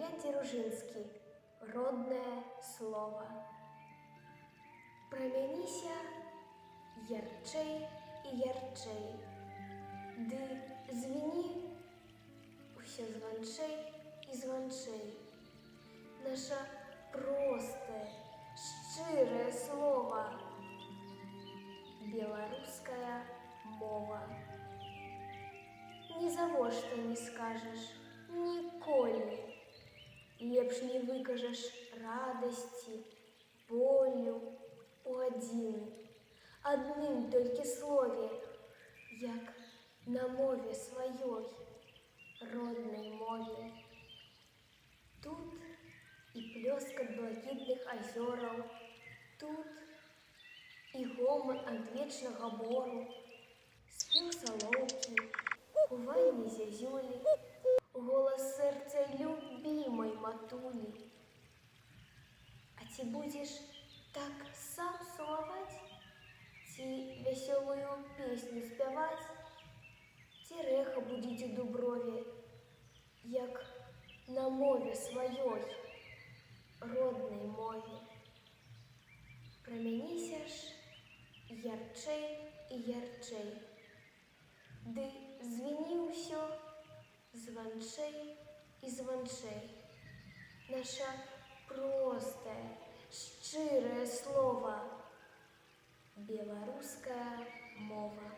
Илья Дзержинский. Родное слово. Прамяніся ярчэй і ярчэй, ды звіні ўсё званчэй і званчэй. Наша простае, шчырае слова, беларуская мова. Ні завошта не скажаш ніколі, лепш не выкажаш радасці, болю у адзіны, адным толькі слове, як на мове сваёй, роднай мове. Тут і плёскат блакітных азёраў, тут і гоман адвечнага бору, спеў салоўкі, куванне зязюлі, голас сэрца любімай матулі. А ці будзеш так сам сумаваць, ці вясёлую песню спяваць, ці рэха будзіць у дуброве, як на мове сваёй, роднай мове. Прамяніся ж ярчэй і ярчэй, ды звіні ўсё званчэй і званчэй. Наша простае, шчырае слова, беларуская мова.